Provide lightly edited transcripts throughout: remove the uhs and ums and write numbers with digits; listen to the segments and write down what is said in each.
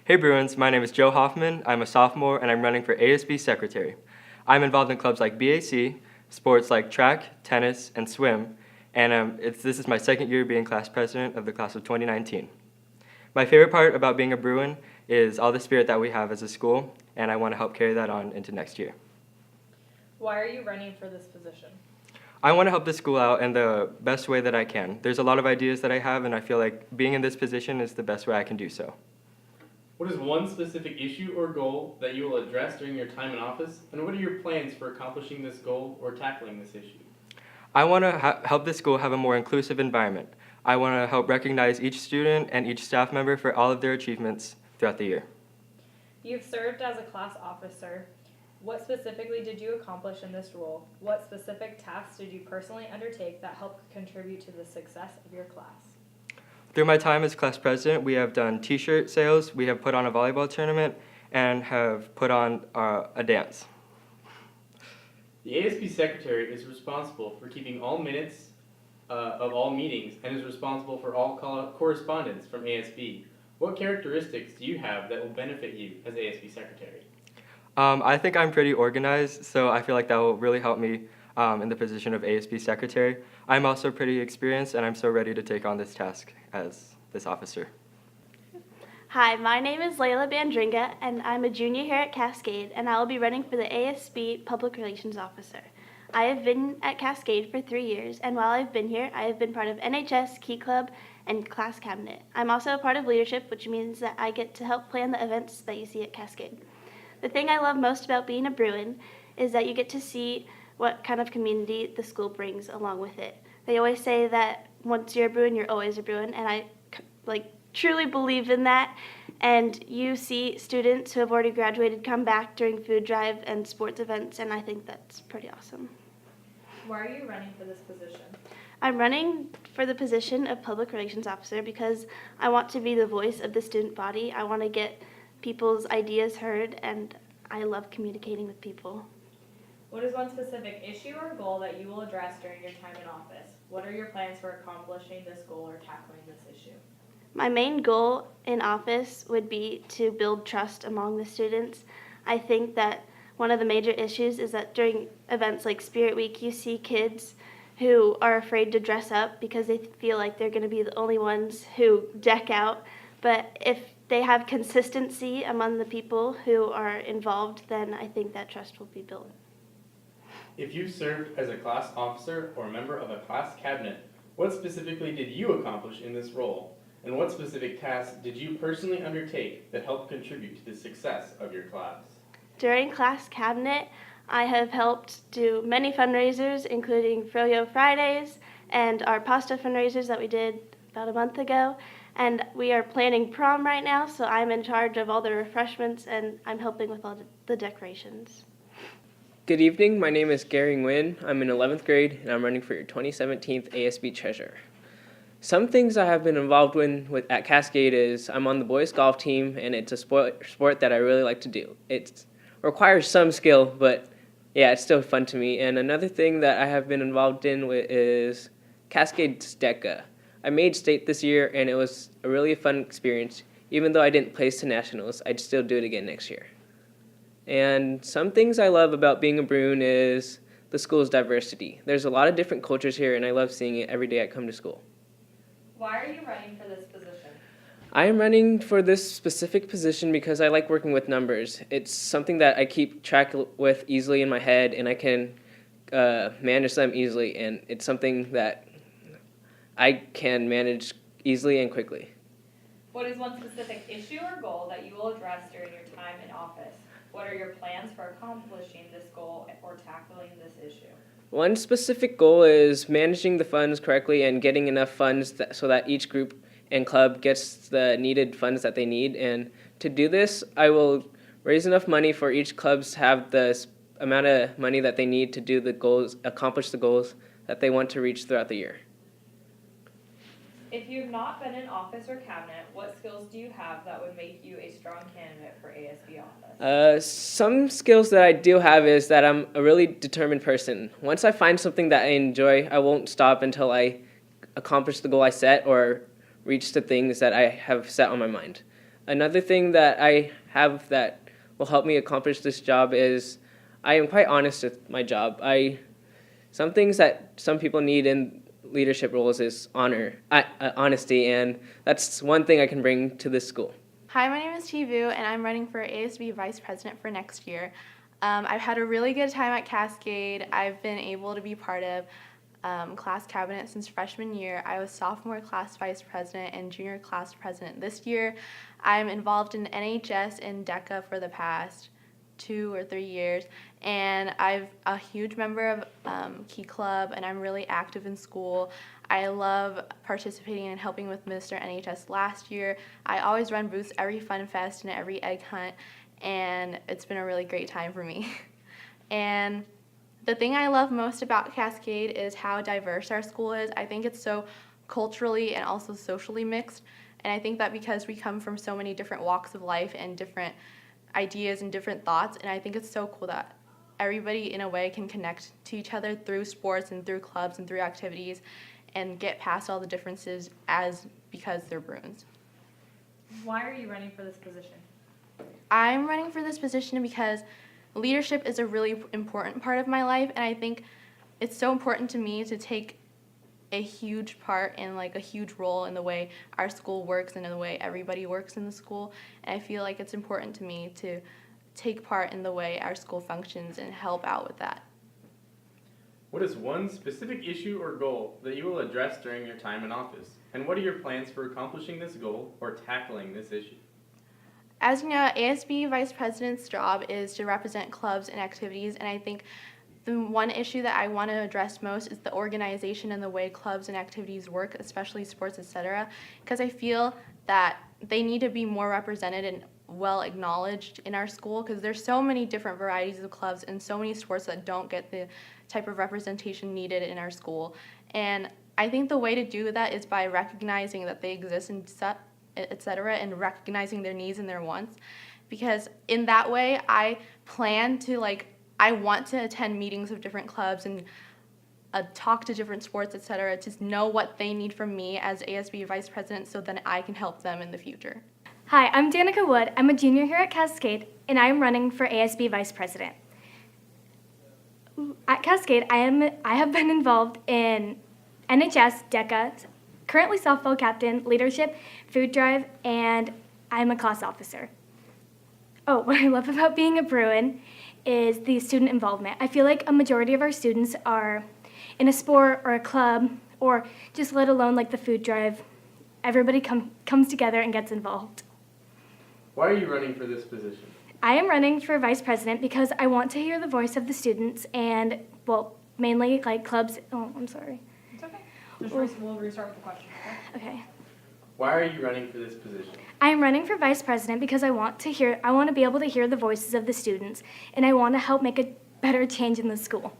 Hey Bruins, my name is Joe Hoffman. I'm a sophomore and I'm running for ASB secretary. I'm involved in clubs like BAC, sports like track, tennis, and swim, and this is my second year being class president of the class of 2019. My favorite part about being a Bruin is all the spirit that we have as a school, and I want to help carry that on into next year. Why are you running for this position? I want to help the school out in the best way that I can. There's a lot of ideas that I have, and I feel like being in this position is the best way I can do so. What is one specific issue or goal that you will address during your time in office, and what are your plans for accomplishing this goal or tackling this issue? I want to help the school have a more inclusive environment. I want to help recognize each student and each staff member for all of their achievements throughout the year. You've served as a class officer. What specifically did you accomplish in this role? What specific tasks did you personally undertake that helped contribute to the success of your class? Through my time as class president, we have done t-shirt sales, we have put on a volleyball tournament, and have put on a dance. The ASB secretary is responsible for keeping all minutes of all meetings and is responsible for all correspondence from ASB. What characteristics do you have that will benefit you as ASB secretary? I think I'm pretty organized, so I feel like that will really help me in the position of ASB secretary. I'm also pretty experienced, and I'm so ready to take on this task as this officer. Hi, my name is Layla Bandrana, and I'm a junior here at Cascade, and I will be running for the ASB Public Relations Officer. I have been at Cascade for 3 years, and while I've been here, I have been part of NHS, Key Club, and Class Cabinet. I'm also a part of leadership, which means that I get to help plan the events that you see at Cascade. The thing I love most about being a Bruin is that you get to see what kind of community the school brings along with it. They always say that once you're a Bruin, you're always a Bruin, and I truly believe in that. And you see students who have already graduated come back during food drive and sports events, and I think that's pretty awesome. Why are you running for this position? I'm running for the position of Public Relations Officer because I want to be the voice of the student body. I want to get people's ideas heard, and I love communicating with people. What is one specific issue or goal that you will address during your time in office? What are your plans for accomplishing this goal or tackling this issue? My main goal in office would be to build trust among the students. I think that one of the major issues is that during events like Spirit Week, you see kids who are afraid to dress up because they feel like they're going to be the only ones who deck out. But if they have consistency among the people who are involved, then I think that trust will be built. If you served as a class officer or member of a class cabinet, what specifically did you accomplish in this role? And what specific tasks did you personally undertake that helped contribute to the success of your class? During class cabinet, I have helped do many fundraisers, including Froyo Fridays and our pasta fundraisers that we did about a month ago. And we are planning prom right now, so I'm in charge of all the refreshments and I'm helping with all the decorations. Good evening, my name is Shaki Win. I'm in 11th grade and I'm running for your 2017 ASB Treasurer. Some things I have been involved with at Cascade is I'm on the boys golf team, and it's a sport that I really like to do. It requires some skill, but yeah, it's still fun to me. And another thing that I have been involved in is Cascade DECA. I made state this year, and it was a really fun experience. Even though I didn't place to nationals, I'd still do it again next year. And some things I love about being a Bruin is the school's diversity. There's a lot of different cultures here, and I love seeing it every day I come to school. Why are you running for this position? I am running for this specific position because I like working with numbers. It's something that I keep track with easily in my head, and I can manage them easily, and it's something that I can manage easily and quickly. What is one specific issue or goal that you will address during your time in office? What are your plans for accomplishing this goal or tackling this issue? One specific goal is managing the funds correctly and getting enough funds so that each group and club gets the needed funds that they need. And to do this, I will raise enough money for each club to have the amount of money that they need to do the goals, accomplish the goals that they want to reach throughout the year. If you have not been in office or cabinet, what skills do you have that would make you a strong candidate for ASB office? Some skills that I do have is that I'm a really determined person. Once I find something that I enjoy, I won't stop until I accomplish the goal I set or reach the things that I have set on my mind. Another thing that I have that will help me accomplish this job is I am quite honest with my job. Some things that some people need in leadership roles is honesty, and that's one thing I can bring to this school. Hi, my name is Chivu, and I'm running for ASB Vice President for next year. I've had a really good time at Cascade. I've been able to be part of class cabinet since freshman year. I was sophomore class vice president and junior class president this year. I'm involved in NHS and DECA for the past 2 or 3 years, and I'm a huge member of Key Club, and I'm really active in school. I love participating and helping with Mr. NHS last year. I always run booths every Fun Fest and every Egg Hunt, and it's been a really great time for me. And the thing I love most about Cascade is how diverse our school is. I think it's so culturally and also socially mixed, and I think that because we come from so many different walks of life and different ideas and different thoughts, and I think it's so cool that everybody in a way can connect to each other through sports and through clubs and through activities and get past all the differences because they're Bruins. Why are you running for this position? I'm running for this position because leadership is a really important part of my life, and I think it's so important to me to take a huge part and like a huge role in the way our school works and in the way everybody works in the school. And I feel like it's important to me to take part in the way our school functions and help out with that. What is one specific issue or goal that you will address during your time in office? And what are your plans for accomplishing this goal or tackling this issue? As you know, ASB Vice President's job is to represent clubs and activities, and I think the one issue that I want to address most is the organization and the way clubs and activities work, especially sports, etc., because I feel that they need to be more represented and well acknowledged in our school, because there's so many different varieties of clubs and so many sports that don't get the type of representation needed in our school. And I think the way to do that is by recognizing that they exist and etc., and recognizing their needs and their wants, because in that way I want to attend meetings of different clubs and talk to different sports, etc., to know what they need from me as ASB Vice President so then I can help them in the future. Hi, I'm Danica Wood. I'm a junior here at Cascade, and I'm running for ASB Vice President. At Cascade, I have been involved in NHS, DECA, currently softball captain, leadership, food drive, and I'm a class officer. Oh, what I love about being a Bruin is the student involvement. I feel like a majority of our students are in a sport or a club, or just let alone like the food drive. Everybody comes together and gets involved. Why are you running for this position? I am running for vice president because I want to hear the voice of the students and, well, mainly like clubs. Oh, I'm sorry. It's okay. We'll restart with the question. Okay. Why are you running for this position? I am running for vice president because I want to be able to hear the voices of the students, and I want to help make a better change in the school.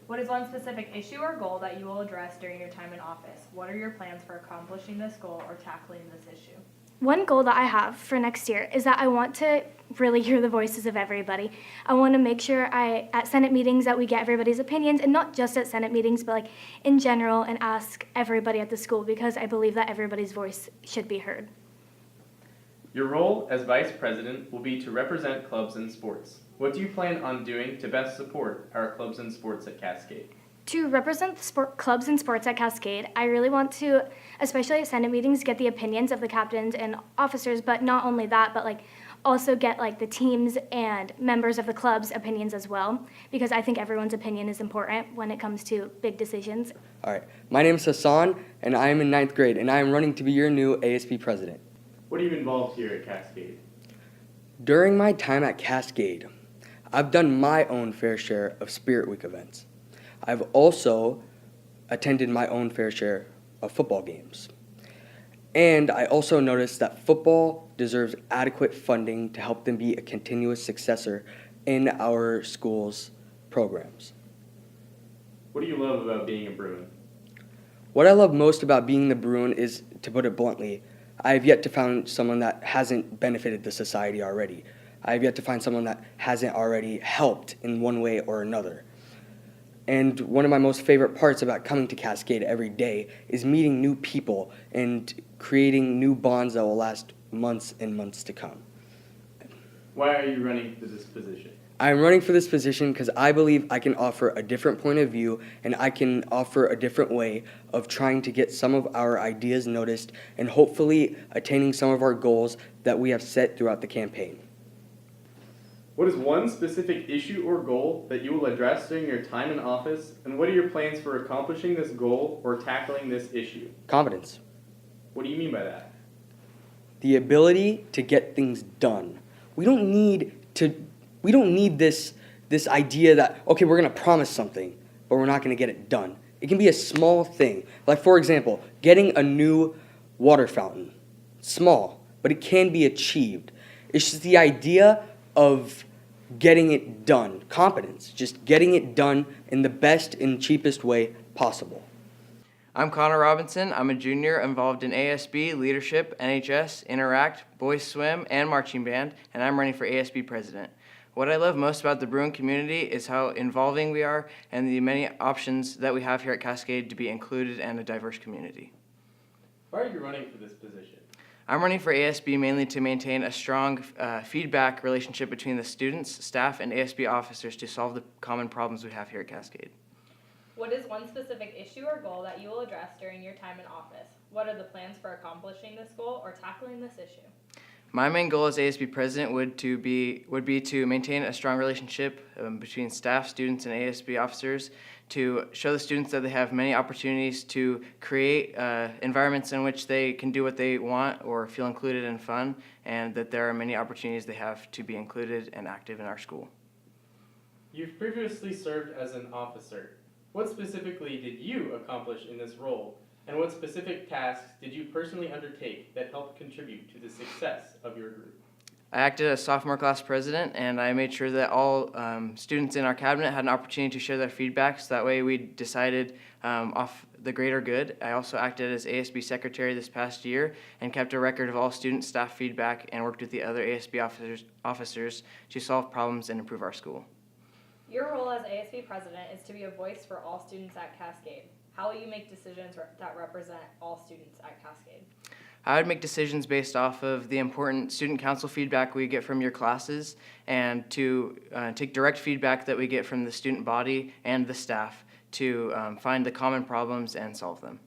What is one specific issue or goal that you will address during your time in office? What are your plans for accomplishing this goal or tackling this issue? One goal that I have for next year is that I want to really hear the voices of everybody. I want to make sure at Senate meetings that we get everybody's opinions, and not just at Senate meetings, but like in general, and ask everybody at the school, because I believe that everybody's voice should be heard. Your role as vice president will be to represent clubs and sports. What do you plan on doing to best support our clubs and sports at Cascade? To represent the clubs and sports at Cascade, I really want to, especially at Senate meetings, get the opinions of the captains and officers, but not only that, but like also get like the teams and members of the club's opinions as well, because I think everyone's opinion is important when it comes to big decisions. All right, my name is Hassan, and I am in 9th grade, and I am running to be your new ASB president. What are you involved here at Cascade? During my time at Cascade, I've done my own fair share of Spirit Week events. I've also attended my own fair share of football games. And I also noticed that football deserves adequate funding to help them be a continuous successor in our school's programs. What do you love about being a Bruin? What I love most about being the Bruin is, to put it bluntly, I have yet to find someone that hasn't benefited the society already. I have yet to find someone that hasn't already helped in one way or another. And one of my most favorite parts about coming to Cascade every day is meeting new people and creating new bonds that will last months and months to come. Why are you running for this position? I'm running for this position because I believe I can offer a different point of view and I can offer a different way of trying to get some of our ideas noticed and hopefully attaining some of our goals that we have set throughout the campaign. What is one specific issue or goal that you will address during your time in office, and what are your plans for accomplishing this goal or tackling this issue? Competence. What do you mean by that? The ability to get things done. We don't need this idea that, okay, we're going to promise something, but we're not going to get it done. It can be a small thing. Like, for example, getting a new water fountain. Small, but it can be achieved. It's just the idea of getting it done. Competence. Just getting it done in the best and cheapest way possible. I'm Connor Robinson. I'm a junior involved in ASB, leadership, NHS, Interact, boys swim, and marching band, and I'm running for ASB president. What I love most about the Bruin community is how involving we are and the many options that we have here at Cascade to be included and a diverse community. Why are you running for this position? I'm running for ASB mainly to maintain a strong feedback relationship between the students, staff, and ASB officers to solve the common problems we have here at Cascade. What is one specific issue or goal that you will address during your time in office? What are the plans for accomplishing this goal or tackling this issue? My main goal as ASB president would be to maintain a strong relationship between staff, students, and ASB officers to show the students that they have many opportunities to create environments in which they can do what they want or feel included and fun, and that there are many opportunities they have to be included and active in our school. You've previously served as an officer. What specifically did you accomplish in this role? And what specific tasks did you personally undertake that helped contribute to the success of your group? I acted as sophomore class president, and I made sure that all students in our cabinet had an opportunity to share their feedback, so that way we decided off the greater good. I also acted as ASB secretary this past year and kept a record of all student staff feedback and worked with the other ASB officers to solve problems and improve our school. Your role as ASB president is to be a voice for all students at Cascade. How will you make decisions that represent all students at Cascade? I would make decisions based off of the important student council feedback we get from your classes and to take direct feedback that we get from the student body and the staff to find the common problems and solve them.